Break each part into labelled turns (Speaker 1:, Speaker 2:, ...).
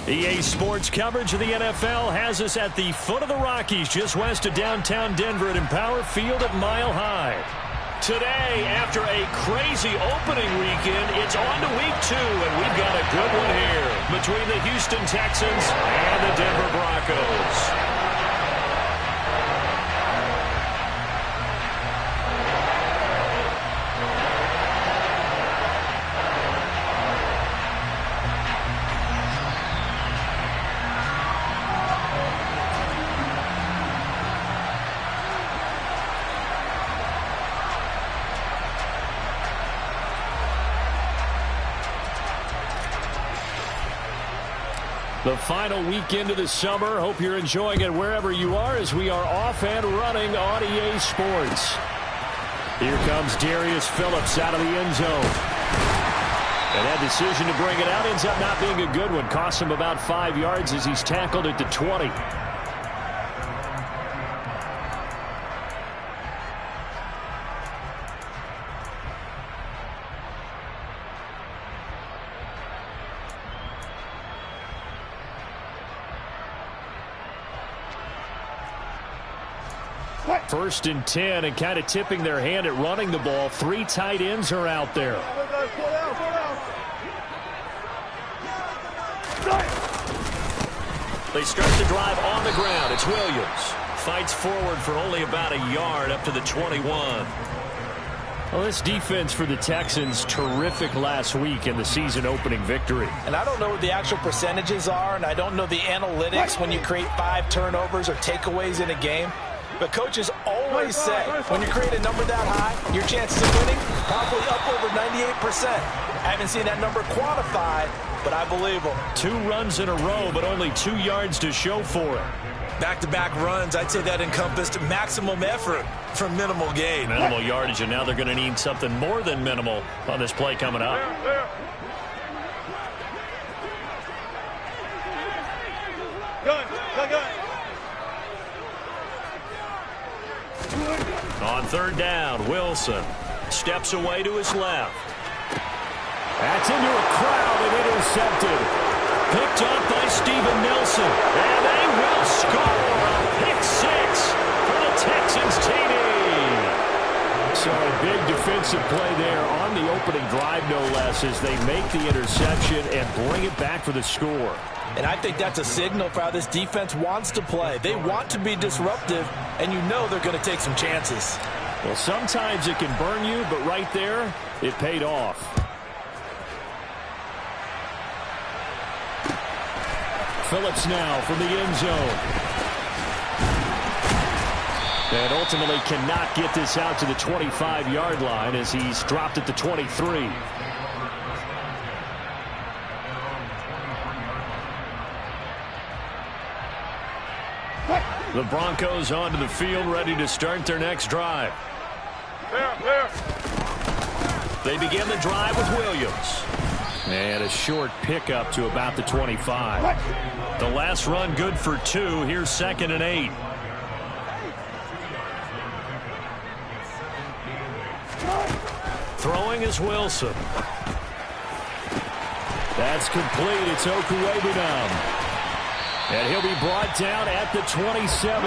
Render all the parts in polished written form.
Speaker 1: EA Sports coverage of the NFL has us at the foot of the Rockies, just west of downtown Denver at Empower Field at Mile High. Today, after a crazy opening weekend, it's on to week 2, and we've got a good one here between the Houston Texans and the Denver Broncos. The final weekend of the summer. Hope you're enjoying it wherever you are as we are off and running on EA Sports. Here comes Darius Phillips out of the end zone. And that decision to bring it out ends up not being a good one. Costs him about 5 yards as he's tackled at the 20. First and 10, and kind of tipping their hand at running the ball. 3 tight ends are out there. They start the drive on the ground. It's Williams. Fights forward for only about a yard up to the 21. Well, this defense for the Texans, terrific last week in the season-opening victory.
Speaker 2: And I don't know what the actual percentages are, and I don't know the analytics when you create 5 turnovers or takeaways in a game. But coaches always say when you create a number that high, your chances of winning probably up over 98%. I haven't seen that number quantified, but I believe them.
Speaker 1: 2 runs in a row, but only 2 yards to show for it.
Speaker 3: Back-to-back runs, I'd say that encompassed maximum effort from minimal gain.
Speaker 1: Minimal yardage, and now they're going to need something more than minimal on this play coming up. On third down, Wilson steps away to his left. That's into a crowd and intercepted. Picked up by Steven Nelson. And they will score a pick 6 for the Texans TD. So a big defensive play there on the opening drive, no less, as they make the interception and bring it back for the score.
Speaker 2: And I think that's a signal for how this defense wants to play. They want to be disruptive, and you know they're going to take some chances.
Speaker 1: Well, sometimes it can burn you, but right there, it paid off. Phillips now from the end zone. And ultimately cannot get this out to the 25-yard line as he's dropped at the 23. The Broncos onto the field, ready to start their next drive. They begin the drive with Williams. And a short pickup to about the 25. The last run good for 2. Here's 2nd and 8. Throwing is Wilson. That's complete. It's Okuwebunam. And he'll be brought down at the 27.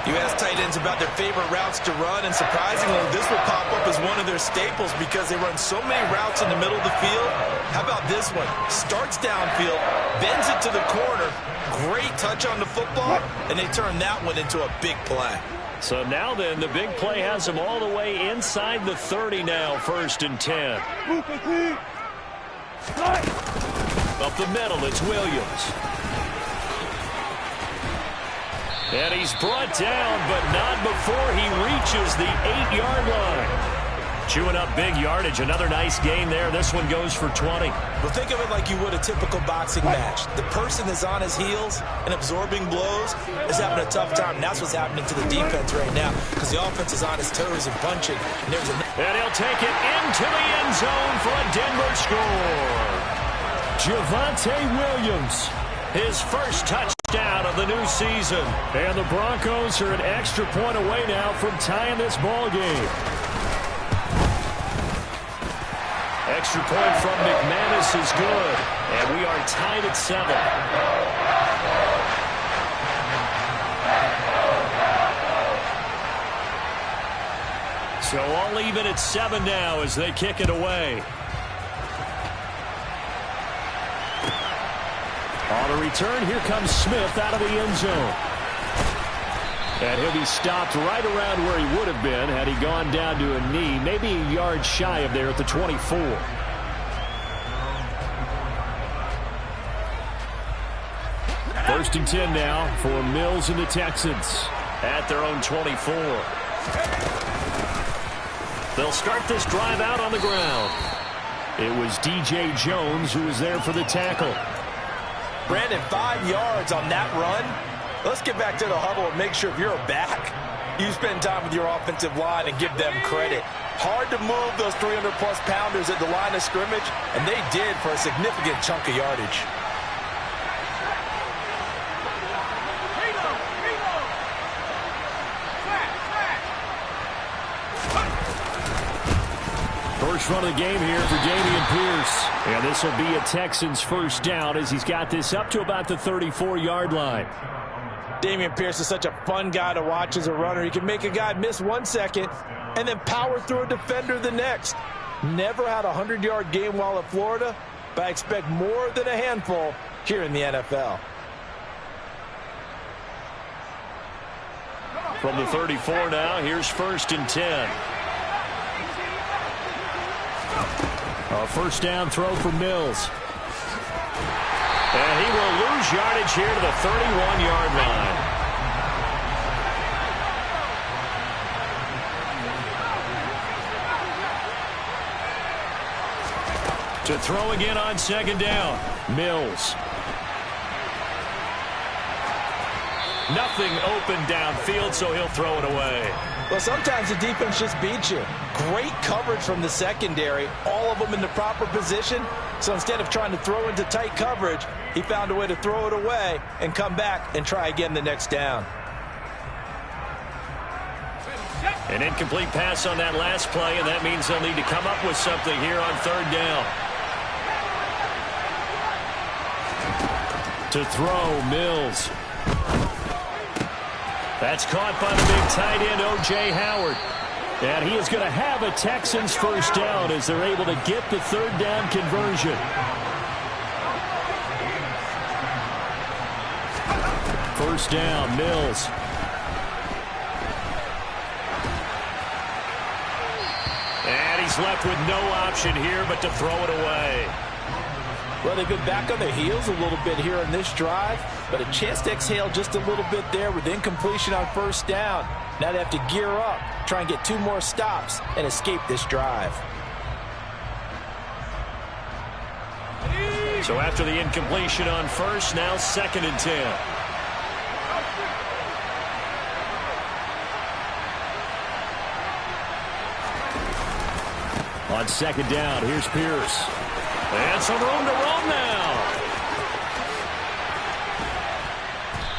Speaker 3: You ask tight ends about their favorite routes to run, and surprisingly, this will pop up as one of their staples because they run so many routes in the middle of the field. How about this one? Starts downfield, bends it to the corner, great touch on the football, and they turn that one into a big play.
Speaker 1: So now then, the big play has them all the way inside the 30 now, 1st and 10. Up the middle, it's Williams. And he's brought down, but not before he reaches the 8-yard line. Chewing up big yardage. Another nice gain there. This one goes for 20.
Speaker 2: Well, think of it like you would a typical boxing match. The person is on his heels and absorbing blows is having a tough time. And that's what's happening to the defense right now because the offense is on his toes and punching. And
Speaker 1: he'll take it into the end zone for a Denver score. Javonte Williams, his first touchdown of the new season. And the Broncos are an extra point away now from tying this ball game. Extra point from McManus This is good. And we are tied at 7. So all even at 7 now as they kick it away. On a return, here comes Smith out of the end zone. And he'll be stopped right around where he would have been had he gone down to a knee, maybe a yard shy of there at the 24. First and 10 now for Mills and the Texans at their own 24. They'll start this drive out on the ground. It was DJ Jones who was there for the tackle.
Speaker 2: Brandon, 5 yards on that run. Let's get back to the huddle and make sure if you're a back, you spend time with your offensive line and give them credit. Hard to move those 300-plus pounders at the line of scrimmage, and they did for a significant chunk of yardage.
Speaker 1: First run of the game here for Dameon Pierce. And this will be a Texans first down as he's got this up to about the 34-yard line.
Speaker 2: Dameon Pierce is such a fun guy to watch as a runner. He can make a guy miss 1 second and then power through a defender the next. Never had a 100-yard game while at Florida, but I expect more than a handful here in the NFL.
Speaker 1: From the 34 now, here's first and 10. A first down throw for Mills. And he will lose yardage here to the 31-yard line. To throw again on second down, Mills. Nothing open downfield, so he'll throw it away.
Speaker 2: Well, sometimes the defense just beats you. Great coverage from the secondary, all of them in the proper position. So instead of trying to throw into tight coverage, he found a way to throw it away and come back and try again the next down.
Speaker 1: An incomplete pass on that last play, and that means they'll need to come up with something here on third down. To throw, Mills. That's caught by the big tight end, O.J. Howard. And he is going to have a Texans first down as they're able to get the third down conversion. First down, Mills. And he's left with no option here but to throw it away.
Speaker 2: Well, they've been back on their heels a little bit here on this drive, but a chance to exhale just a little bit there with incompletion on first down. Now they have to gear up, try and get 2 more stops, and escape this drive.
Speaker 1: So after the incompletion on first, now second and 10. On second down, here's Pierce. And some room to roam now.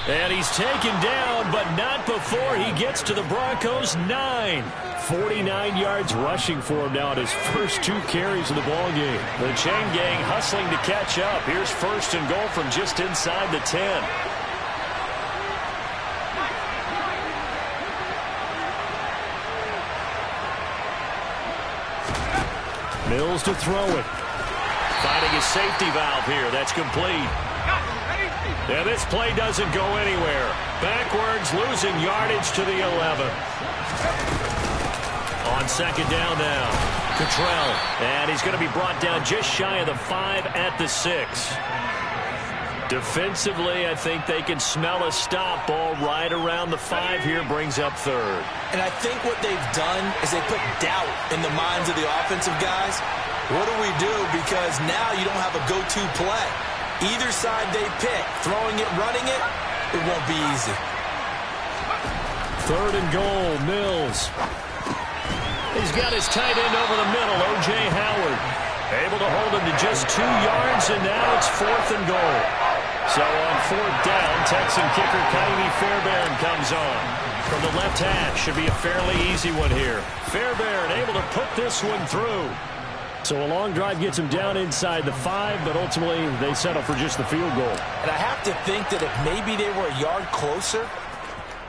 Speaker 1: And he's taken down, but not before he gets to the Broncos' 9. 49 yards rushing for him now at his first 2 carries of the ballgame. The chain gang hustling to catch up. Here's first and goal from just inside the 10. Mills to throw it. Finding his safety valve here. That's complete. And this play doesn't go anywhere. Backwards, losing yardage to the 11. On second down now, Cottrell. And he's going to be brought down just shy of the 5 at the 6. Defensively, I think they can smell a stop. Ball right around the 5 here, brings up third.
Speaker 2: And I think what they've done is they put doubt in the minds of the offensive guys. What do we do? Because now you don't have a go-to play. Either side they pick, throwing it, running it, it won't be easy.
Speaker 1: Third and goal, Mills. He's got his tight end over the middle, O.J. Howard. Able to hold him to just 2 yards, and now it's fourth and goal. So on fourth down, Texan kicker Kaimi Fairbairn comes on. From the left hash, should be a fairly easy one here. Fairbairn able to put this one through. So a long drive gets them down inside the 5, but ultimately they settle for just the field goal.
Speaker 2: And I have to think that if maybe they were a yard closer,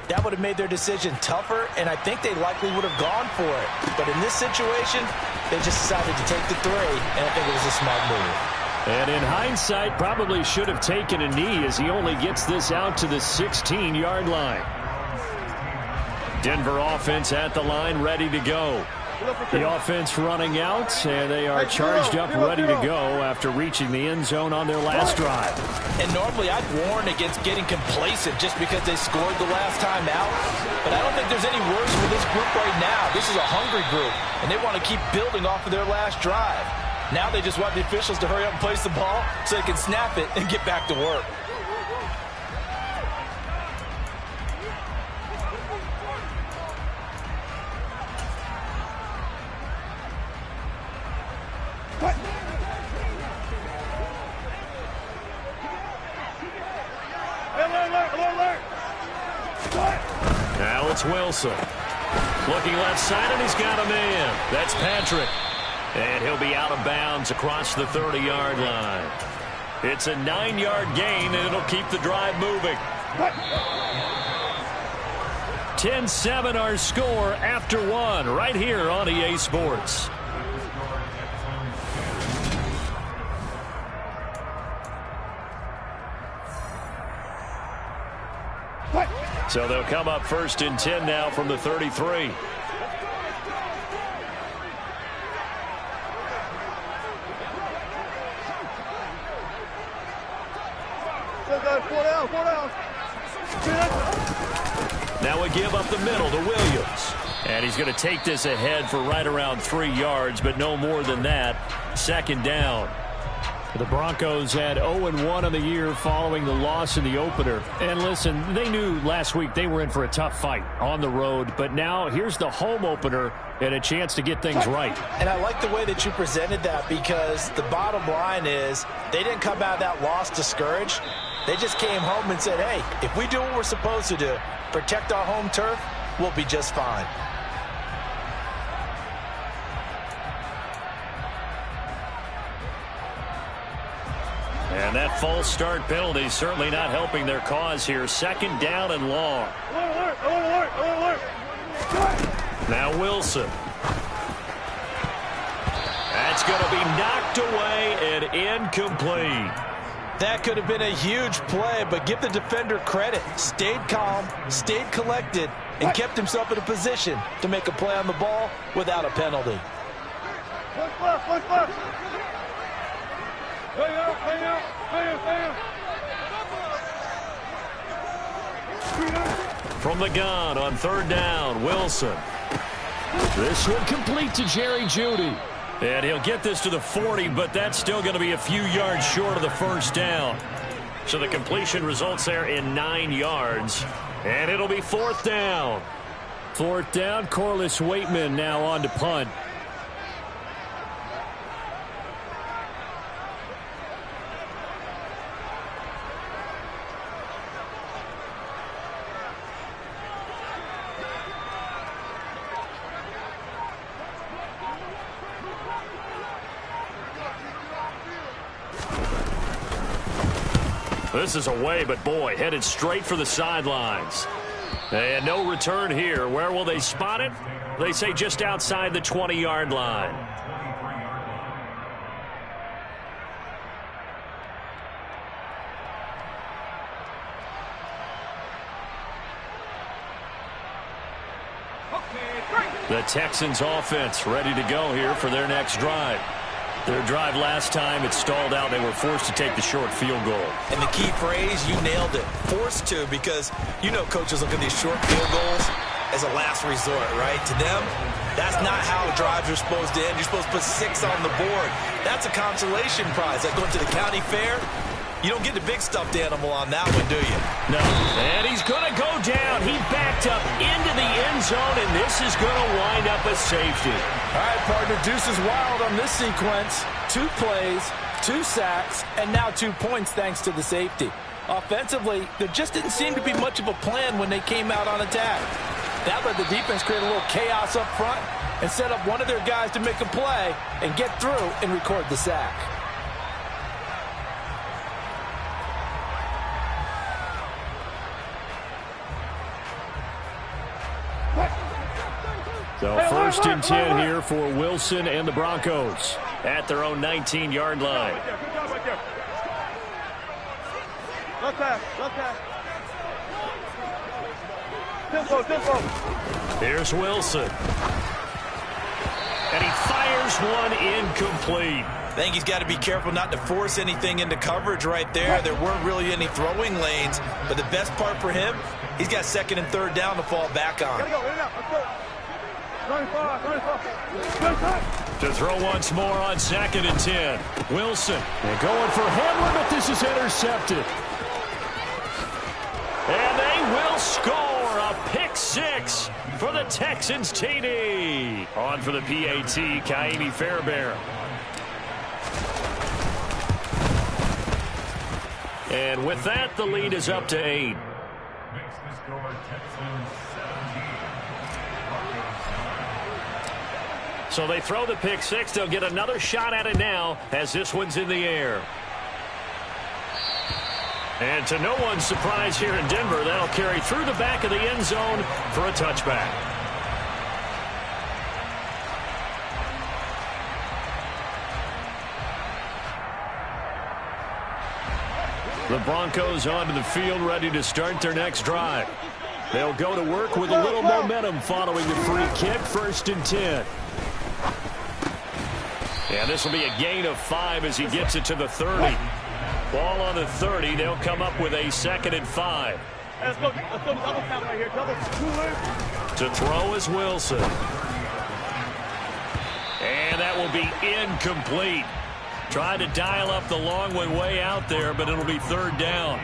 Speaker 2: that would have made their decision tougher, and I think they likely would have gone for it. But in this situation, they just decided to take the 3, and I think it was a smart move.
Speaker 1: And in hindsight, probably should have taken a knee as he only gets this out to the 16-yard line. Denver offense at the line, ready to go. The offense running out, and they are charged up, ready to go after reaching the end zone on their last drive.
Speaker 2: And normally I'd warn against getting complacent just because they scored the last time out. But I don't think there's any worse for this group right now. This is a hungry group, and they want to keep building off of their last drive. Now they just want the officials to hurry up and place the ball so they can snap it and get back to work.
Speaker 1: Now it's Wilson. Looking left side, and he's got a man. That's Patrick. And he'll be out of bounds across the 30-yard line. It's a 9-yard gain, and it'll keep the drive moving. 10-7 our score after 1 right here on EA Sports. So they'll come up 1st and 10 now from the 33. Now we give up the middle to Williams. And he's going to take this ahead for right around 3 yards, but no more than that. 2nd down. The Broncos had 0-1 on the year following the loss in the opener. And listen, they knew last week they were in for a tough fight on the road. But now here's the home opener and a chance to get things right.
Speaker 2: And I like the way that you presented that, because the bottom line is they didn't come out of that loss discouraged. They just came home and said, hey, if we do what we're supposed to do, protect our home turf, we'll be just fine.
Speaker 1: And that false start penalty certainly not helping their cause here. 2nd down and long. Now Wilson. That's going to be knocked away and incomplete.
Speaker 2: That could have been a huge play, but give the defender credit. Stayed calm, stayed collected, and kept himself in a position to make a play on the ball without a penalty.
Speaker 1: From the gun on 3rd down, Wilson. This one complete to Jerry Jeudy. And he'll get this to the 40, but that's still going to be a few yards short of the 1st down. So the completion results there in 9 yards. And it'll be 4th down. 4th down, Corliss Waitman now on to punt. This is away, but boy, headed straight for the sidelines. And no return here. Where will they spot it? They say just outside the 20-yard line. The Texans offense ready to go here for their next drive. Their drive last time, it stalled out. They were forced to take the short field goal.
Speaker 3: And the key phrase, you nailed it. Forced to, because you know coaches look at these short field goals as a last resort, right? To them, that's not how drives are supposed to end. You're supposed to put 6 on the board. That's a consolation prize. Like going to the county fair, you don't get the big stuffed animal on that one, do you?
Speaker 1: No. And he's going to go down. He backed up into the end zone, and this is going to wind up a safety.
Speaker 2: All right, partner, deuce is wild on this sequence. 2 plays, 2 sacks, and now 2 points thanks to the safety. Offensively, there just didn't seem to be much of a plan when they came out on attack. That let the defense create a little chaos up front, and set up one of their guys to make a play and get through and record the sack.
Speaker 1: So first and 10 here for Wilson and the Broncos at their own 19-yard line. Here's Wilson. And he fires one incomplete.
Speaker 3: I think he's got to be careful not to force anything into coverage right there. There weren't really any throwing lanes, but the best part for him, he's got second and third down to fall back on.
Speaker 1: To throw once more on second and 10. Wilson. And going for Hamlin, but this is intercepted. And they will score a pick six for the Texans TD. On for the PAT, Kaimi Fairbairn. And with that, the lead is up to 8. So they throw the pick six. They'll get another shot at it now as this one's in the air. And to no one's surprise here in Denver, that'll carry through the back of the end zone for a touchback. The Broncos onto the field, ready to start their next drive. They'll go to work with a little momentum following the free kick, first and 10. And this will be a gain of 5 as he gets it to the 30. Ball on the 30. They'll come up with a second and 5.
Speaker 4: Let's go double count right here.
Speaker 1: To throw is Wilson. And that will be incomplete. Trying to dial up the long one way out there, but it'll be third down.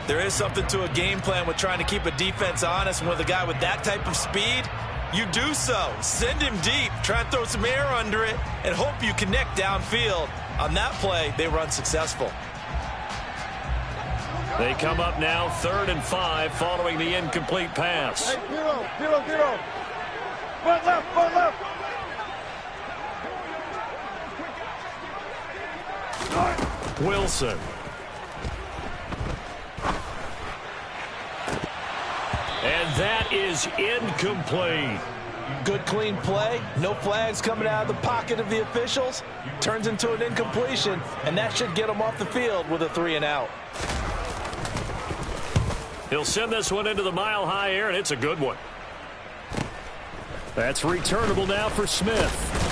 Speaker 3: There is something to a game plan with trying to keep a defense honest. And with a guy with that type of speed, you do so. Send him deep. Try and throw some air under it and hope you connect downfield. On that play, they were unsuccessful.
Speaker 1: They come up now, third and 5, following the incomplete pass.
Speaker 4: Hey, 0-0-0. Foot left, foot left.
Speaker 1: Wilson. And that is incomplete.
Speaker 2: Good clean play. No flags coming out of the pocket of the officials. Turns into an incompletion, and that should get them off the field with a 3 and out.
Speaker 1: He'll send this one into the mile-high air, and it's a good one. That's returnable now for Smith.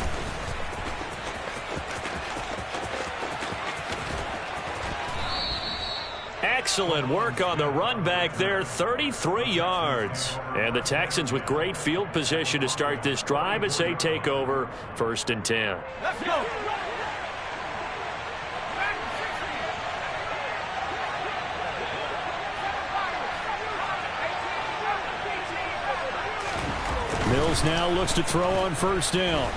Speaker 1: Excellent work on the run back there, 33 yards. And the Texans with great field position to start this drive as they take over first and 10.
Speaker 4: Let's go.
Speaker 1: Mills now looks to throw on first down.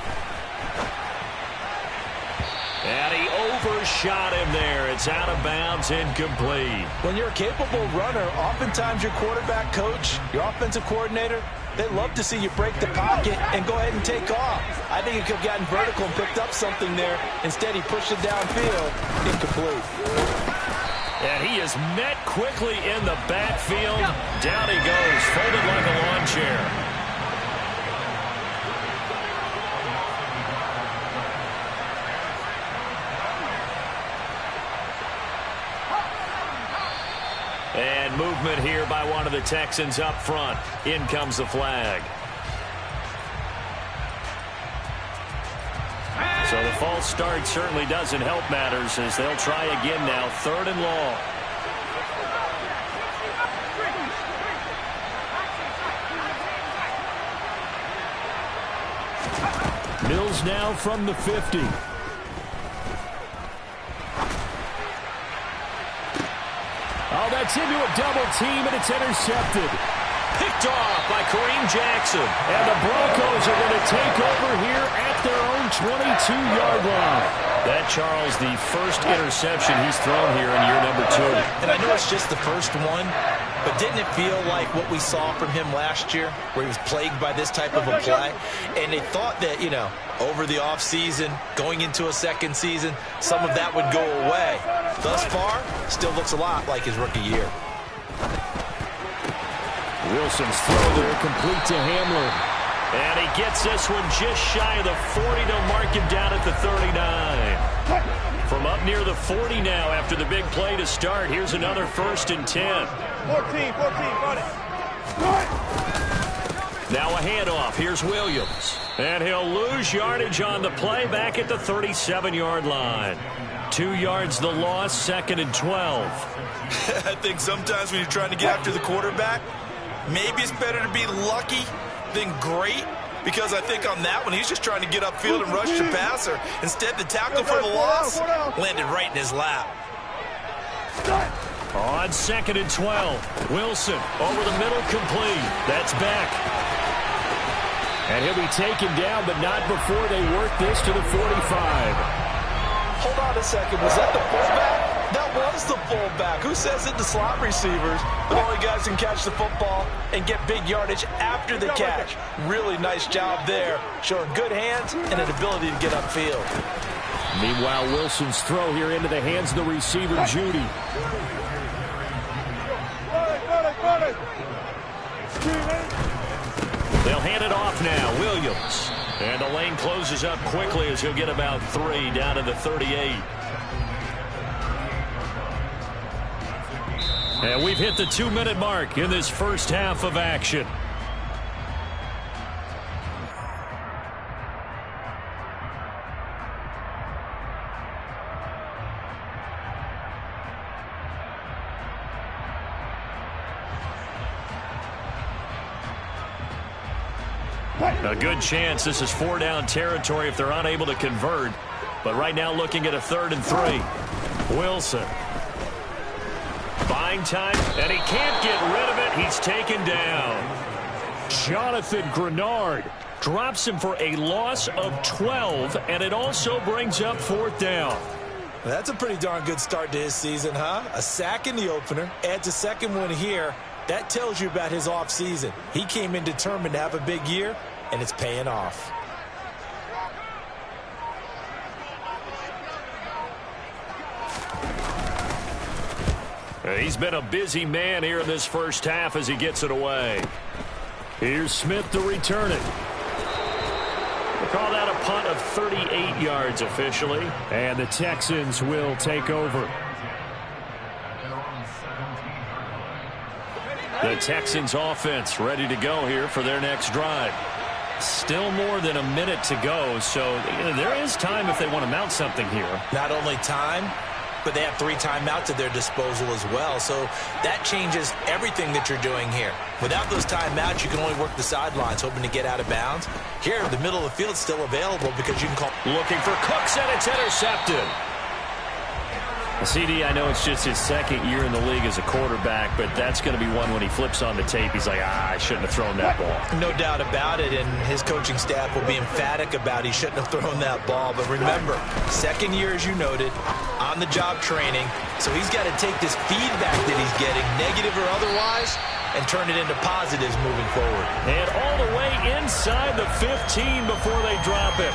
Speaker 1: And he overshot him there. It's out of bounds, incomplete.
Speaker 2: When you're a capable runner, oftentimes your quarterback coach, your offensive coordinator, they love to see you break the pocket and go ahead and take off. I think he could have gotten vertical and picked up something there. Instead, he pushed it downfield, incomplete.
Speaker 1: And he is met quickly in the backfield. Down he goes, folded like a lawn chair. And movement here by one of the Texans up front. In comes the flag. So the false start certainly doesn't help matters as they'll try again now. Third and long. Mills now from the 50. Oh, that's into a double team, and it's intercepted.
Speaker 2: Pick
Speaker 1: picked off by Kareem Jackson.
Speaker 5: And the Broncos are going to take over here at their own 22-yard line.
Speaker 1: That, Charles, the first interception he's thrown here in year number 2.
Speaker 2: And I know it's just the first one, but didn't it feel like what we saw from him last year, where he was plagued by this type of a play? And they thought that, you know, over the offseason, going into a second season, some of that would go away. Thus far, still looks a lot like his rookie year.
Speaker 5: Wilson's throw there complete to Hamler.
Speaker 1: And he gets this one just shy of the 40 to mark him down at the 39. From up near the 40 now after the big play to start. Here's another 1st and 10.
Speaker 4: 14, got it.
Speaker 1: Now a handoff. Here's Williams. And he'll lose yardage on the play back at the 37-yard line. 2 yards the loss, 2nd and 12.
Speaker 3: I think sometimes when you're trying to get after the quarterback, maybe it's better to be lucky than great, because I think on that one he's just trying to get upfield and rush the passer. Instead, the tackle for the loss landed right in his lap.
Speaker 1: On 2nd and 12, Wilson over the middle, complete. That's back.
Speaker 5: And he'll be taken down, but not before they work this to the 45.
Speaker 2: Hold on a second. Was that the fullback? That was the fullback. Who says it? The slot receivers. The only guys can catch the football and get big yardage after the catch. Really nice job there, showing good hands and an ability to get upfield.
Speaker 5: Meanwhile, Wilson's throw here into the hands of the receiver, Judy.
Speaker 1: They'll hand it off now. Williams. And the lane closes up quickly as he'll get about 3 down to the 38. And we've hit the 2-minute mark in this first half of action. A good chance this is 4-down territory if they're unable to convert. But right now looking at a 3rd and 3. Wilson. Buying time, and he can't get rid of it. He's taken down.
Speaker 5: Jonathan Grenard drops him for a loss of 12, and it also brings up 4th down.
Speaker 2: That's a pretty darn good start to his season, huh? A sack in the opener, adds a second one here. That tells you about his offseason. He came in determined to have a big year, and it's paying off.
Speaker 1: He's been a busy man here in this first half as he gets it away.
Speaker 5: Here's Smith to return it.
Speaker 1: We'll call that a punt of 38 yards officially.
Speaker 5: And the Texans will take over.
Speaker 1: The Texans offense ready to go here for their next drive. Still more than a minute to go, so there is time if they want to mount something here.
Speaker 2: Not only time, but they have 3 timeouts at their disposal as well, so that changes everything that you're doing here. Without those timeouts, you can only work the sidelines, hoping to get out of bounds. Here, the middle of the field is still available because you can call.
Speaker 1: Looking for Cooks, and it's intercepted. CD, I know it's just his 2nd year in the league as a quarterback, but that's going to be one when he flips on the tape. He's like, I shouldn't have thrown that ball.
Speaker 2: No doubt about it, and his coaching staff will be emphatic about he shouldn't have thrown that ball. But remember, 2nd year, as you noted, on-the-job training, so he's got to take this feedback that he's getting, negative or otherwise, and turn it into positives moving forward.
Speaker 1: And all the way inside the 15 before they drop it.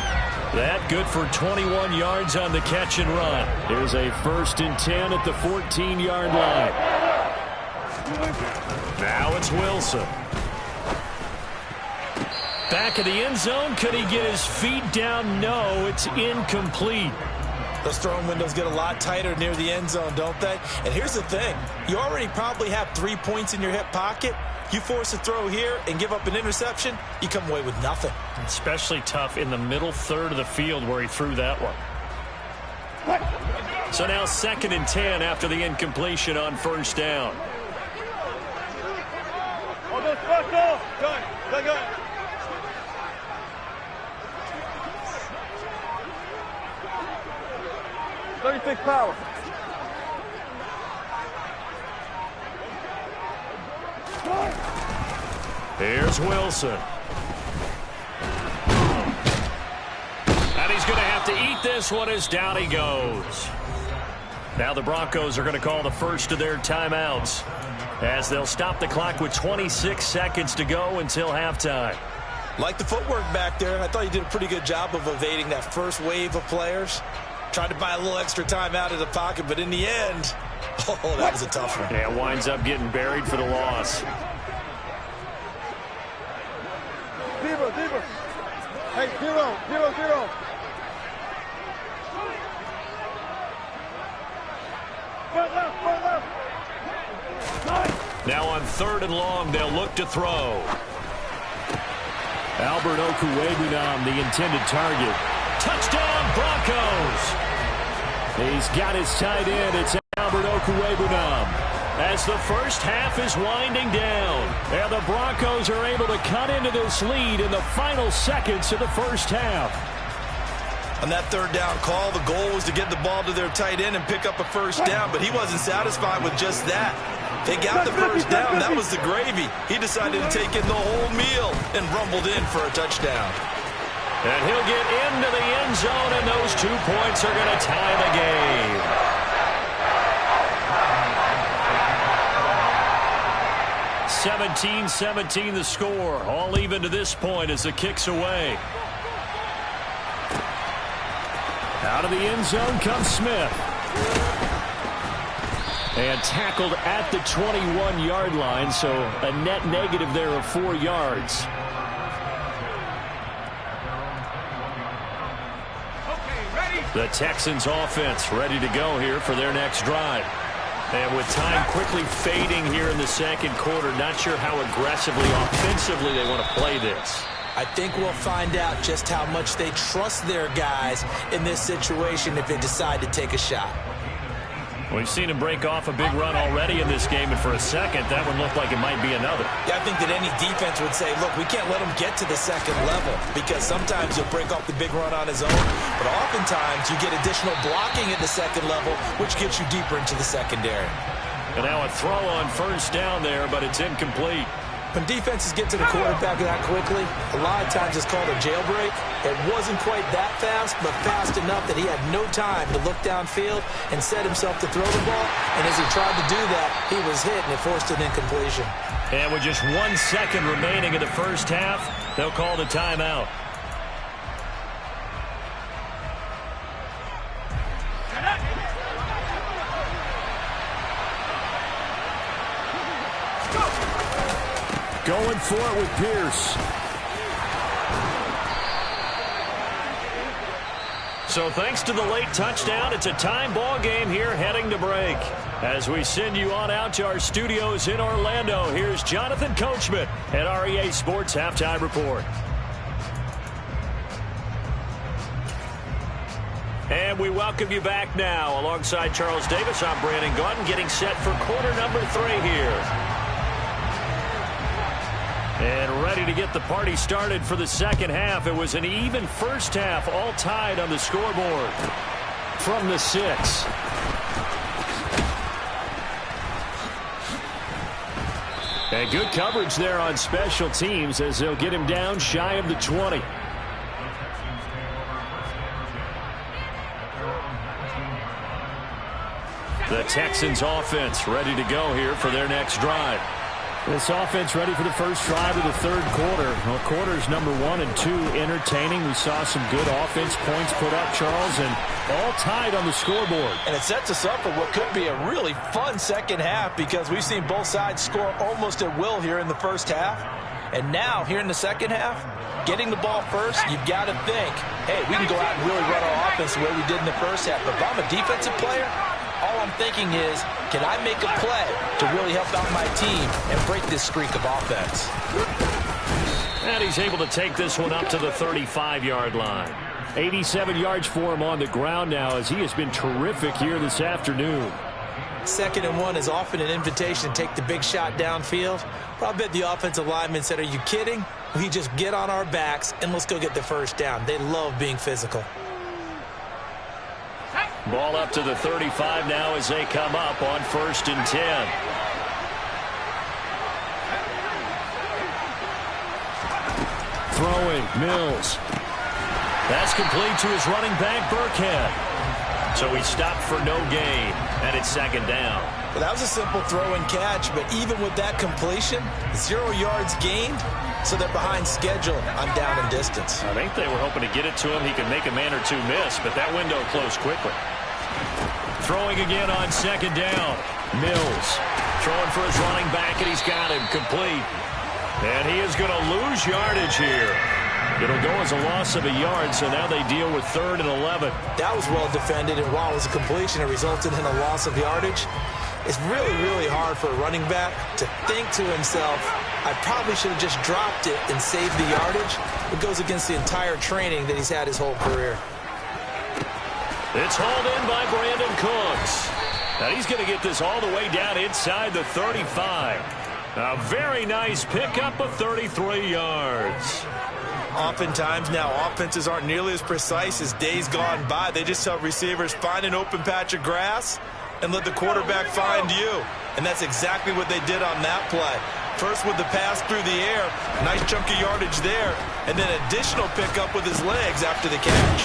Speaker 1: That good for 21 yards on the catch and run.
Speaker 5: Here's a 1st and 10 at the 14-yard line.
Speaker 1: Now it's Wilson. Back of the end zone. Could he get his feet down? No, it's incomplete.
Speaker 2: Those throwing windows get a lot tighter near the end zone, don't they? And here's the thing. You already probably have 3 points in your hip pocket. You force a throw here and give up an interception, you come away with nothing.
Speaker 1: Especially tough in the middle 3rd of the field where he threw that one. So now 2nd and 10 after the incompletion on 1st down.
Speaker 4: Good. 36 power.
Speaker 5: Here's Wilson. And he's going to have to eat this one as down he goes. Now the Broncos are going to call the first of their timeouts as they'll stop the clock with 26 seconds to go until halftime.
Speaker 2: Like the footwork back there, I thought he did a pretty good job of evading that first wave of players. Tried to buy a little extra time out of the pocket, but in the end, oh, that was a tough one.
Speaker 5: Yeah, winds up getting buried for the loss.
Speaker 4: Deeper. Hey, 0-0. Front left.
Speaker 5: Now on 3rd and long, they'll look to throw. Albert Okwuegbunam, the intended target. Touchdown, Broncos! He's got his tight end. It's Albert Okwuegbunam. As the first half is winding down, and the Broncos are able to cut into this lead in the final seconds of the first half.
Speaker 3: On that 3rd down call, the goal was to get the ball to their tight end and pick up a first down, but he wasn't satisfied with just that. They got the first down. That was the gravy. He decided to take in the whole meal and rumbled in for a touchdown.
Speaker 5: And he'll get into the end zone, and those 2 points are going to tie the game. (17-17) the score. All even to this point as the kick's away. Out of the end zone comes Smith. And tackled at the 21-yard line, so a net negative there of 4 yards. The Texans offense ready to go here for their next drive. And with time quickly fading here in the second quarter, not sure how aggressively, offensively they want to play this.
Speaker 2: I think we'll find out just how much they trust their guys in this situation if they decide to take a shot.
Speaker 5: We've seen him break off a big run already in this game, and for a second, that one looked like it might be another.
Speaker 2: Yeah, I think that any defense would say, look, we can't let him get to the second level because sometimes he'll break off the big run on his own, but oftentimes you get additional blocking at the second level, which gets you deeper into the secondary.
Speaker 5: And now a throw on first down there, but it's incomplete.
Speaker 2: When defenses get to the quarterback that quickly, a lot of times it's called a jailbreak. It wasn't quite that fast, but fast enough that he had no time to look downfield and set himself to throw the ball. And as he tried to do that, he was hit, and it forced an incompletion.
Speaker 5: And with just 1 second remaining in the first half, they'll call the timeout. Going for it with Pierce. So thanks to the late touchdown, it's a time ball game here heading to break. As we send you on out to our studios in Orlando, here's Jonathan Coachman at REA Sports Halftime Report. And we welcome you back now. Alongside Charles Davis, I'm Brandon Gaudin, getting set for quarter number 3 here. And ready to get the party started for the second half. It was an even first half, all tied on the scoreboard. From the 6. And good coverage there on special teams as they'll get him down shy of the 20. The Texans offense ready to go here for their next drive. This offense ready for the first drive of the third quarter. Well, quarters number 1 and 2 entertaining. We saw some good offense points put up, Charles, and all tied on the scoreboard.
Speaker 2: And it sets us up for what could be a really fun second half because we've seen both sides score almost at will here in the first half. And now, here in the second half, getting the ball first, you've got to think, hey, we can go out and really run our offense the way we did in the first half. But if I'm a defensive player, all I'm thinking is, can I make a play to really help out my team and break this streak of offense?
Speaker 5: And he's able to take this one up to the 35-yard line. 87 yards for him on the ground now as he has been terrific here this afternoon.
Speaker 2: 2nd and 1 is often an invitation to take the big shot downfield. But I bet the offensive lineman said, are you kidding? We just get on our backs and let's go get the first down. They love being physical.
Speaker 5: Ball up to the 35 now as they come up on 1st and 10. throwing. Mills. That's complete to his running back, Burkhead. So he stopped for no gain, and it's second down.
Speaker 2: Well, that was a simple throw and catch, but even with that completion, 0 yards gained, so they're behind schedule on down and distance.
Speaker 5: I think they were hoping to get it to him. He could make a man or two miss, but that window closed quickly. Throwing again on second down. Mills throwing for his running back, and he's got him complete. And he is going to lose yardage here. It'll go as a loss of a yard, so now they deal with 3rd and 11.
Speaker 2: That was well defended, and while it was a completion, it resulted in a loss of yardage. It's really, really hard for a running back to think to himself, I probably should have just dropped it and saved the yardage. It goes against the entire training that he's had his whole career.
Speaker 5: It's hauled in by Brandon Cooks. Now he's going to get this all the way down inside the 35. A very nice pickup of 33 yards.
Speaker 3: Oftentimes now, offenses aren't nearly as precise as days gone by. They just tell receivers, find an open patch of grass and let the quarterback find you. And that's exactly what they did on that play. First with the pass through the air, nice chunk of yardage there, and then additional pickup with his legs after the catch.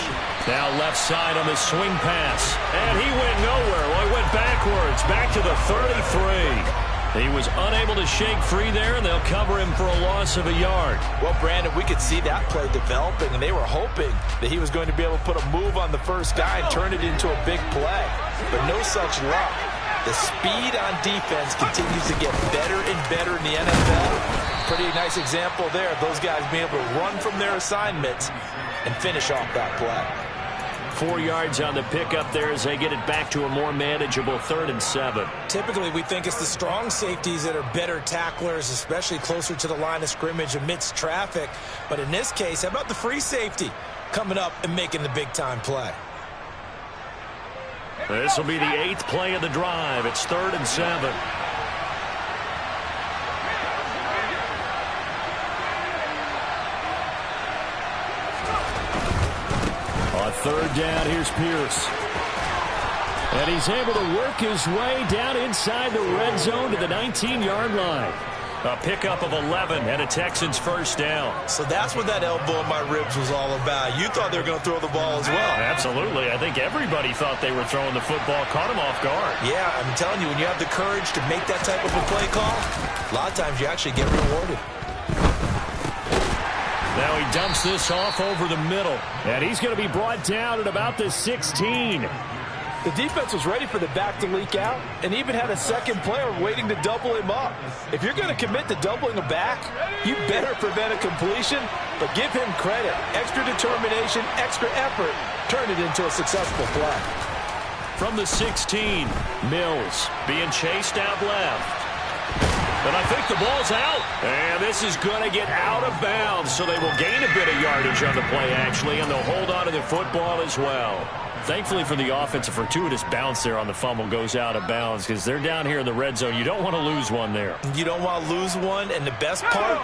Speaker 5: Now left side on the swing pass, and he went nowhere. Well, he went backwards, back to the 33. He was unable to shake free there, and they'll cover him for a loss of a yard.
Speaker 2: Well, Brandon, we could see that play developing, and they were hoping that he was going to be able to put a move on the first guy and turn it into a big play. But no such luck. The speed on defense continues to get better and better in the NFL. Pretty nice example there of those guys being able to run from their assignments and finish off that play.
Speaker 5: 4 yards on the pickup there as they get it back to a more manageable 3rd and 7.
Speaker 2: Typically, we think it's the strong safeties that are better tacklers, especially closer to the line of scrimmage amidst traffic. But in this case, how about the free safety coming up and making the big-time play?
Speaker 5: This will be the 8th play of the drive. It's 3rd and 7. On 3rd down, here's Pierce. And he's able to work his way down inside the red zone to the 19-yard line. A pickup of 11 and a Texans first down.
Speaker 3: So that's what that elbow in my ribs was all about. You thought they were going to throw the ball as well.
Speaker 5: Absolutely. I think everybody thought they were throwing the football. Caught him off guard.
Speaker 3: Yeah, I'm telling you, when you have the courage to make that type of a play call, a lot of times you actually get rewarded.
Speaker 5: Now he dumps this off over the middle. And he's going to be brought down at about the 16.
Speaker 2: The defense was ready for the back to leak out and even had a second player waiting to double him up. If you're going to commit to doubling a back, you better prevent a completion, but give him credit. Extra determination, extra effort, turn it into a successful play.
Speaker 5: From the 16, Mills being chased out left. And I think the ball's out. And this is going to get out of bounds, so they will gain a bit of yardage on the play, actually, and they'll hold on to the football as well. Thankfully for the offense, a fortuitous bounce there on the fumble goes out of bounds because they're down here in the red zone. You don't want to lose one there.
Speaker 2: You don't want to lose one, and the best part,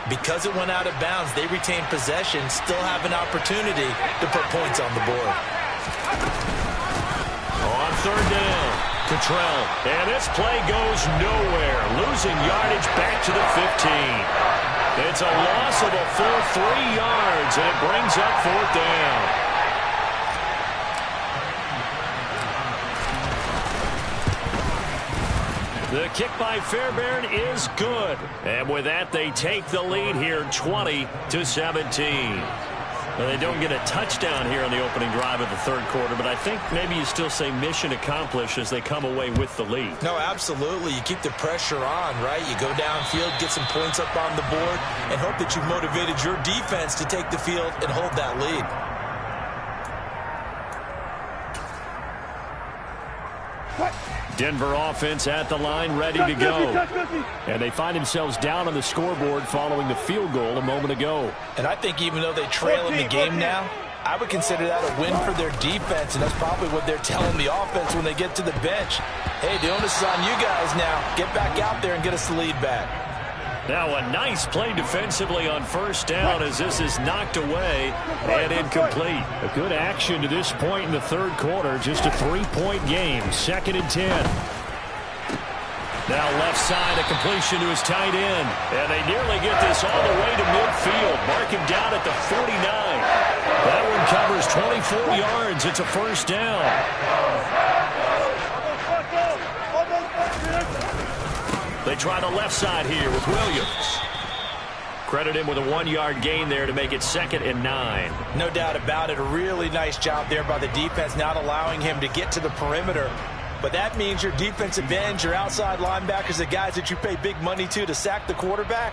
Speaker 2: because it went out of bounds, they retain possession, still have an opportunity to put points on the board.
Speaker 5: On 3rd down, Cottrell, and this play goes nowhere, losing yardage back to the 15. It's a loss of a full 3 yards, and it brings up 4th down. The kick by Fairbairn is good. And with that, they take the lead here 20-17. Now, they don't get a touchdown here in the opening drive of the 3rd quarter, but I think maybe you still say mission accomplished as they come away with the lead.
Speaker 2: No, absolutely. You keep the pressure on, right? You go downfield, get some points up on the board, and hope that you've motivated your defense to take the field and hold that lead.
Speaker 5: Denver offense at the line, ready to go. And they find themselves down on the scoreboard following the field goal a moment ago.
Speaker 2: And I think even though they trail in the game now, I would consider that a win for their defense, and that's probably what they're telling the offense when they get to the bench. Hey, the onus is on you guys now. Get back out there and get us the lead back.
Speaker 5: Now a nice play defensively on 1st down as this is knocked away and incomplete. A good action to this point in the 3rd quarter. Just a 3-point game. 2nd and 10.
Speaker 1: Now left side, a completion to his tight end. And they nearly get this all the way to midfield. Mark him down at the 49. That one covers 24 yards. It's a first down. They try the left side here with Williams. Credit him with a 1-yard gain there to make it 2nd and 9.
Speaker 2: No doubt about it. A really nice job there by the defense, not allowing him to get to the perimeter. But that means your defensive ends, your outside linebackers, the guys that you pay big money to sack the quarterback,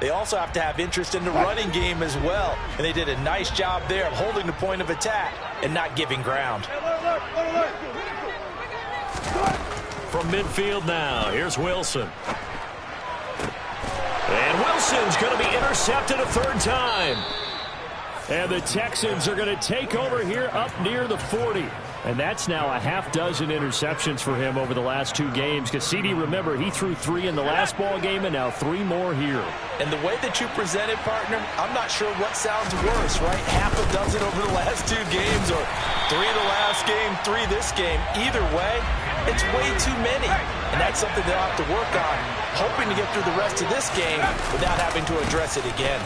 Speaker 2: they also have to have interest in the running game as well. And they did a nice job there of holding the point of attack and not giving ground.
Speaker 1: From midfield now, here's Wilson. And Wilson's going to be intercepted a 3rd time. And the Texans are going to take over here up near the 40. And that's now a half dozen interceptions for him over the last 2 games. Because CD, remember, he threw 3 in the last ball game and now 3 more here.
Speaker 2: And the way that you presented, partner, I'm not sure what sounds worse, right? Half a dozen over the last 2 games or 3 the last game, 3 this game. Either way, it's way too many. And that's something they'll have to work on, hoping to get through the rest of this game without having to address it again.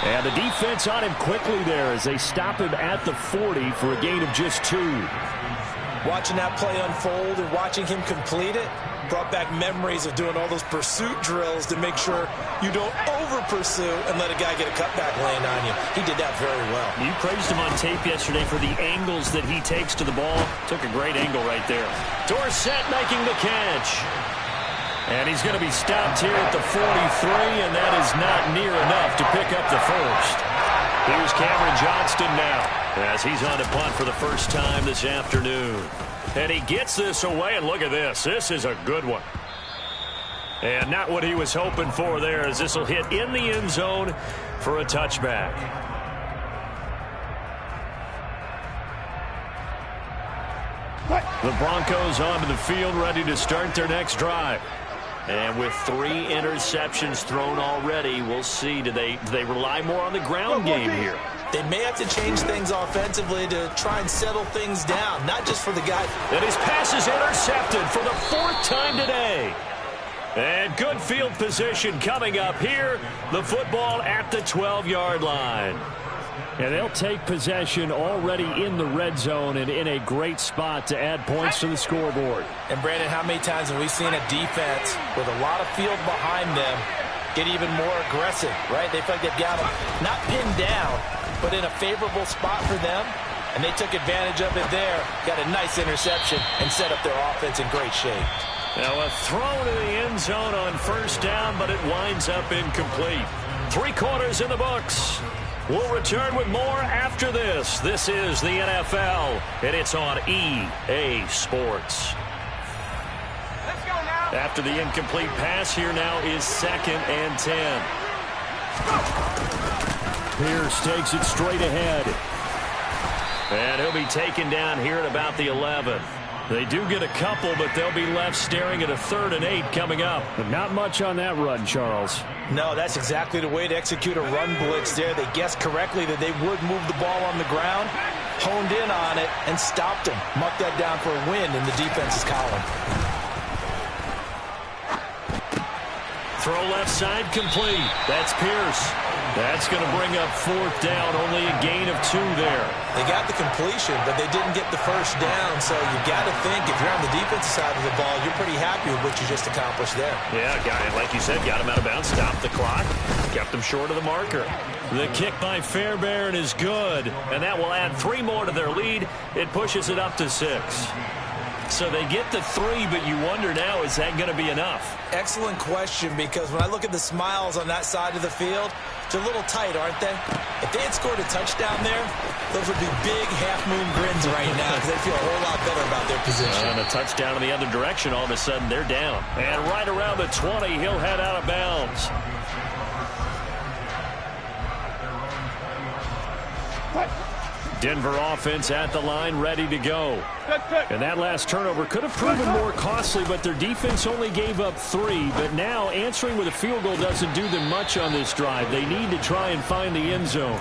Speaker 1: And the defense on him quickly there as they stop him at the 40 for a gain of just 2.
Speaker 2: Watching that play unfold and watching him complete it brought back memories of doing all those pursuit drills to make sure you don't over-pursue and let a guy get a cutback land on you. He did that very well.
Speaker 1: You praised him on tape yesterday for the angles that he takes to the ball. Took a great angle right there. Dorsett making the catch. And he's going to be stopped here at the 43, and that is not near enough to pick up the first. Here's Cameron Johnston now as he's on to punt for the first time this afternoon. And he gets this away, and look at this. This is a good one. And not what he was hoping for there, as this will hit in the end zone for a touchback. The Broncos onto the field, ready to start their next drive. And with 3 interceptions thrown already, we'll see. Do they rely more on the ground game here?
Speaker 2: They may have to change things offensively to try and settle things down, not just for the guy.
Speaker 1: And his pass is intercepted for the 4th time today. And good field position coming up here. The football at the 12-yard line. And they'll take possession already in the red zone and in a great spot to add points to the scoreboard.
Speaker 2: And, Brandon, how many times have we seen a defense with a lot of field behind them get even more aggressive, right? They feel like they've got them not pinned down, but in a favorable spot for them. And they took advantage of it there, got a nice interception, and set up their offense in great shape.
Speaker 1: Now a throw to the end zone on 1st down, but it winds up incomplete. 3 quarters in the books. We'll return with more after this. This is the NFL, and it's on EA Sports.
Speaker 4: Let's go now.
Speaker 1: After the incomplete pass, here now is 2nd and 10. Pierce takes it straight ahead. And he'll be taken down here at about the 11. They do get a couple, but they'll be left staring at a 3rd and 8 coming up.
Speaker 5: But not much on that run, Charles.
Speaker 2: No, that's exactly the way to execute a run blitz there. They guessed correctly that they would move the ball on the ground, honed in on it, and stopped him. Mucked that down for a win in the defense's column.
Speaker 1: Throw left side complete. That's Pierce. That's going to bring up 4th down. Only a gain of 2 there.
Speaker 2: They got the completion, but they didn't get the first down. So you got to think if you're on the defensive side of the ball, you're pretty happy with what you just accomplished there.
Speaker 1: Yeah, guy, like you said, got him out of bounds, stopped the clock, kept him short of the marker. The kick by Fairbairn is good, and that will add 3 more to their lead. It pushes it up to 6. So they get the 3, but you wonder now, is that going to be enough?
Speaker 2: Excellent question, because when I look at the smiles on that side of the field, they're a little tight, aren't they? If they had scored a touchdown there, those would be big half-moon grins right now because they feel a whole lot better about their position.
Speaker 1: And a touchdown in the other direction, all of a sudden they're down. And right around the 20, he'll head out of bounds. Denver offense at the line, ready to go. And that last turnover could have proven more costly, but their defense only gave up 3. But now answering with a field goal doesn't do them much on this drive. They need to try and find the end zone.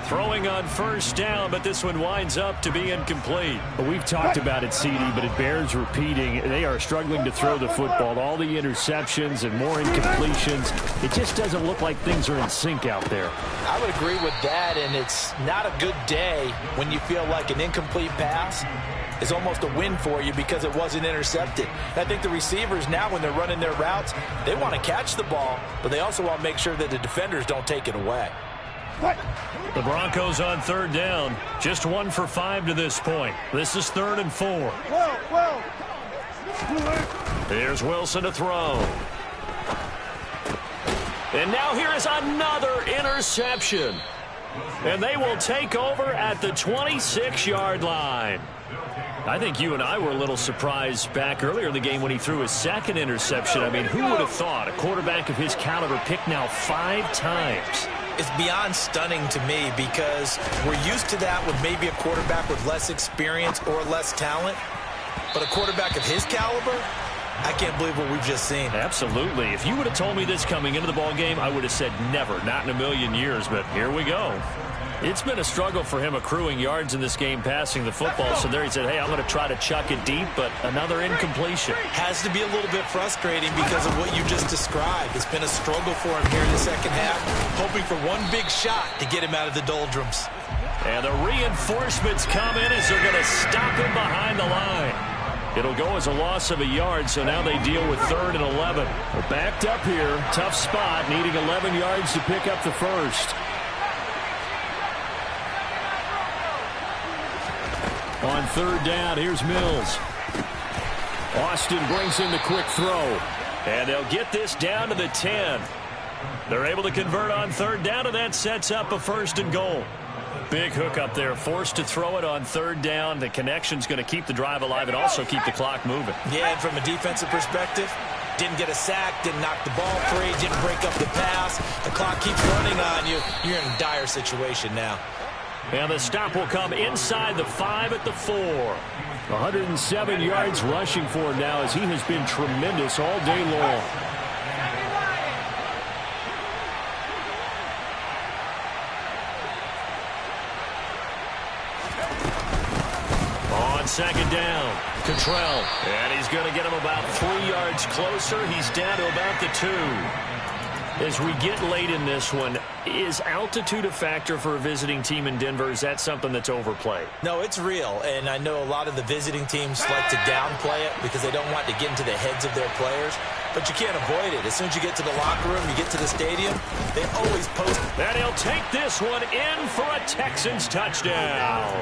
Speaker 5: Throwing on first down, but this one winds up to be incomplete.
Speaker 1: Well, we've talked about it, CD, but it bears repeating. They are struggling to throw the football. All the interceptions and more incompletions. It just doesn't look like things are in sync out there.
Speaker 2: I would agree with that, and it's not a good day when you feel like an incomplete pass is almost a win for you because it wasn't intercepted. I think the receivers now, when they're running their routes, they want to catch the ball, but they also want to make sure that the defenders don't take it away.
Speaker 5: The Broncos on third down. Just 1 for 5 to this point. This is 3rd and 4. Here's Wilson to throw. And now here is another interception. And they will take over at the 26-yard line. I think you and I were a little surprised back earlier in the game when he threw his second interception. I mean, who would have thought a quarterback of his caliber picked now 5 times?
Speaker 2: It's beyond stunning to me because we're used to that with maybe a quarterback with less experience or less talent. But a quarterback of his caliber, I can't believe what we've just seen.
Speaker 5: Absolutely. If you would have told me this coming into the ball game, I would have said never, not in a million years. But here we go. It's been a struggle for him accruing yards in this game passing the football. So there he said, hey, I'm going to try to chuck it deep, but another incompletion.
Speaker 2: Has to be a little bit frustrating because of what you just described. It's been a struggle for him here in the second half, hoping for one big shot to get him out of the doldrums.
Speaker 5: And the reinforcements come in as they're going to stop him behind the line. It'll go as a loss of a yard, so now they deal with 3rd and 11. Well, backed up here, tough spot, needing 11 yards to pick up the first. On third down, here's Mills. Austin brings in the quick throw. And they'll get this down to the 10. They're able to convert on third down, and that sets up a 1st and goal. Big hook up there, forced to throw it on third down. The connection's going to keep the drive alive and also keep the clock moving.
Speaker 2: Yeah, and from a defensive perspective, didn't get a sack, didn't knock the ball free, didn't break up the pass. The clock keeps running on you. You're in a dire situation now.
Speaker 5: And the stop will come inside the 5 at the 4.
Speaker 1: 107 yards rushing for him now as he has been tremendous all day long.
Speaker 5: On second down, Cottrell. And he's going to get him about 3 yards closer. He's down to about the 2. As we get late in this one, is altitude a factor for a visiting team in Denver? Is that something that's overplayed?
Speaker 2: No, it's real, and I know a lot of the visiting teams like to downplay it because they don't want to get into the heads of their players, but you can't avoid it. As soon as you get to the locker room, you get to the stadium, they always post.
Speaker 5: And he'll take this one in for a Texans touchdown.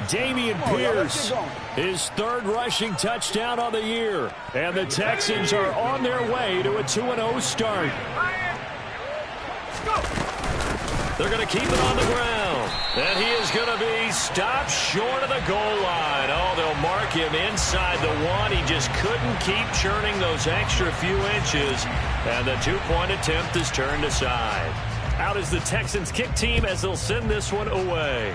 Speaker 1: Dameon Pierce, his 3rd rushing touchdown on the year. And the Texans are on their way to a 2-0 start.
Speaker 5: They're going to keep it on the ground. And he is going to be stopped short of the goal line. Oh, they'll mark him inside the 1. He just couldn't keep churning those extra few inches. And the 2-point attempt is turned aside. Out is the Texans kick team as they'll send this one away.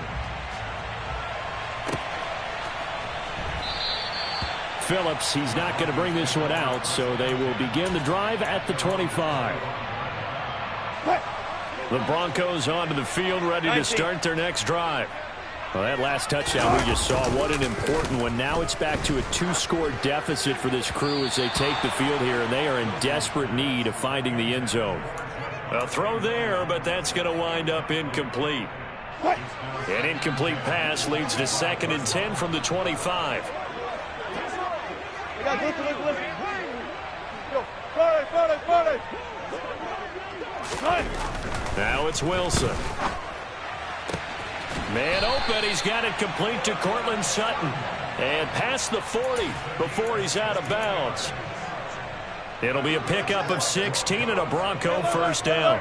Speaker 1: Phillips, he's not going to bring this one out, so they will begin the drive at the 25.
Speaker 5: The Broncos onto the field, ready to start their next drive. Well, that last touchdown we just saw, what an important one. Now it's back to a 2-score deficit for this crew as they take the field here, and they are in desperate need of finding the end zone. A throw there, but that's going to wind up incomplete. An incomplete pass leads to 2nd and 10 from the 25. Now it's Wilson. Man open. He's got it complete to Cortland Sutton. And past the 40 before he's out of bounds. It'll be a pickup of 16 and a Bronco 1st down.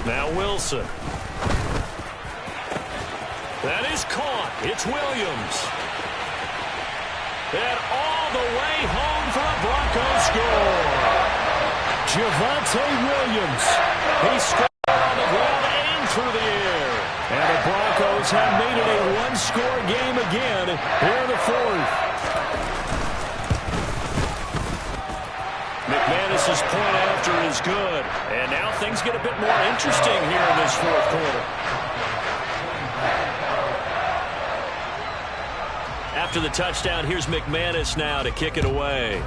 Speaker 5: Now Wilson. That is caught. It's Williams. And all the way home for a Broncos score.
Speaker 1: Javonte Williams.
Speaker 5: He scored on the ground have made it a one-score game again here in the fourth. McManus's point after is good. And now things get a bit more interesting here in this fourth quarter. After the touchdown, here's McManus now to kick it away.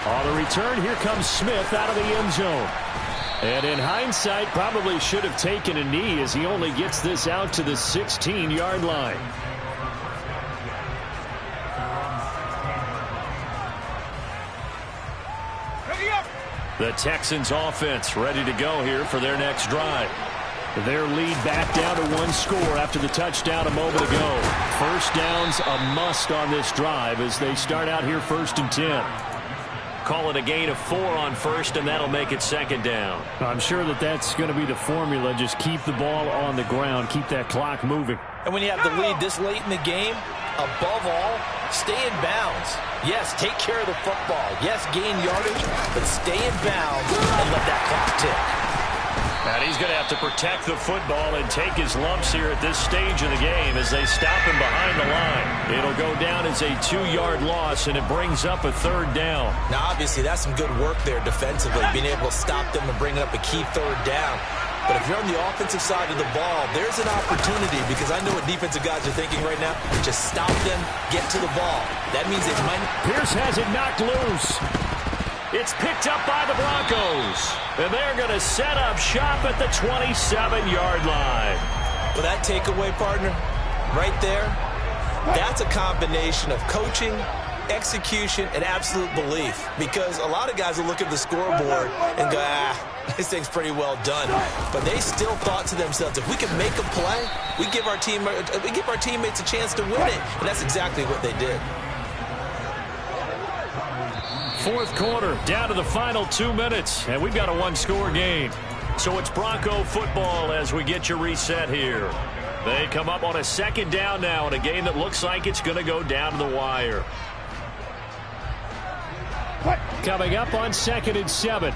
Speaker 5: On the return, here comes Smith out of the end zone. And in hindsight, probably should have taken a knee as he only gets this out to the 16-yard line. The Texans offense ready to go here for their next drive. Their lead back down to one score after the touchdown a moment ago. First down's a must on this drive as they start out here 1st and 10. Call it a gain of 4 on first, and that'll make it second down. I'm sure that's going to be the formula. Just keep the ball on the ground. Keep that clock moving.
Speaker 2: And when you have the lead this late in the game, above all, stay in bounds. Yes, take care of the football. Yes, gain yardage, but stay in bounds and let that clock tick.
Speaker 5: And he's going to have to protect the football and take his lumps here at this stage of the game as they stop him behind the line. It'll go down as a 2-yard loss, and it brings up a 3rd down.
Speaker 2: Now, obviously, that's some good work there defensively, being able to stop them and bring up a key 3rd down. But if you're on the offensive side of the ball, there's an opportunity, because I know what defensive guys are thinking right now. Just stop them, get to the ball. That means they might...
Speaker 5: Pierce has it knocked loose. It's picked up by the Broncos. And they're going to set up shop at the 27-yard line.
Speaker 2: Well, that takeaway, partner, right there, that's a combination of coaching, execution, and absolute belief. Because a lot of guys will look at the scoreboard and go, this thing's pretty well done. But they still thought to themselves, if we can make a play, we give our teammates a chance to win it. And that's exactly what they did.
Speaker 5: Fourth quarter, down to the final 2 minutes, and we've got a one-score game. So it's Bronco football as we get you reset here. They come up on a 2nd down now in a game that looks like it's going to go down to the wire. Coming up on 2nd and 7.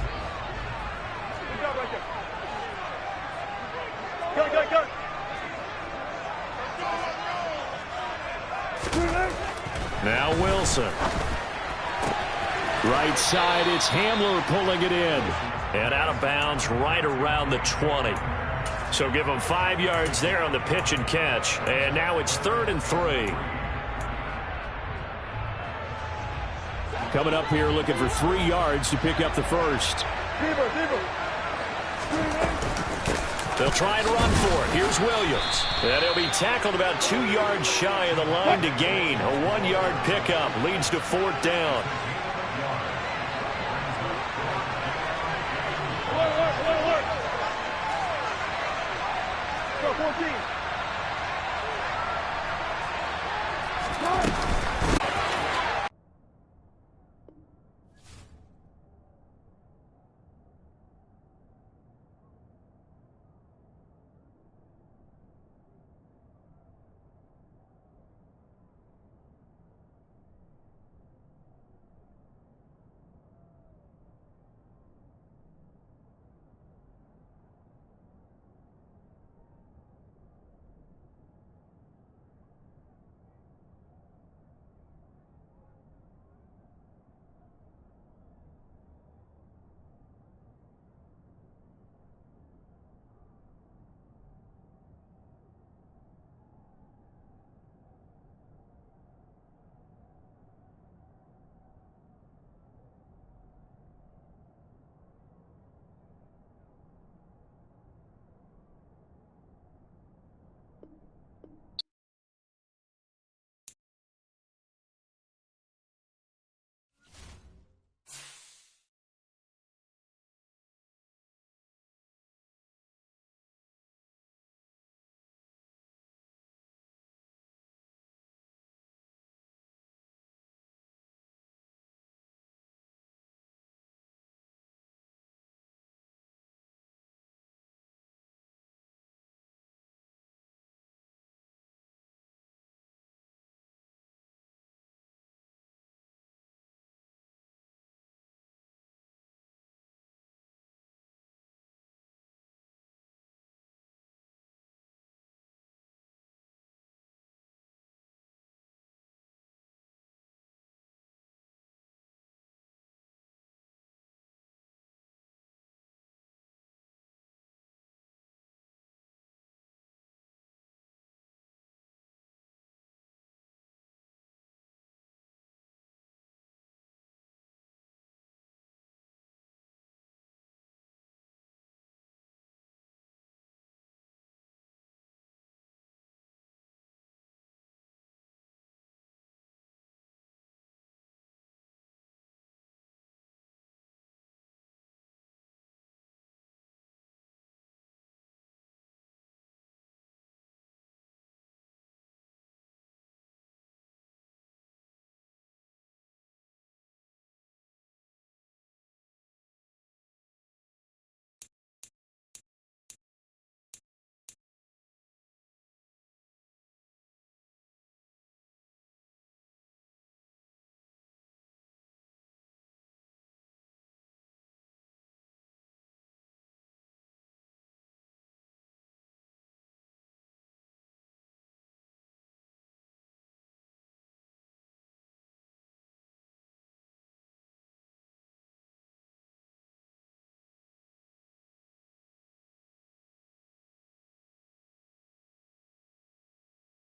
Speaker 5: Now Wilson. Right side, it's Hamler pulling it in. And out of bounds right around the 20. So give them 5 yards there on the pitch and catch. And now it's 3rd and 3. Coming up here looking for 3 yards to pick up the first. They'll try and run for it. Here's Williams. And he'll be tackled about 2 yards shy of the line to gain. A 1-yard pickup leads to 4th down.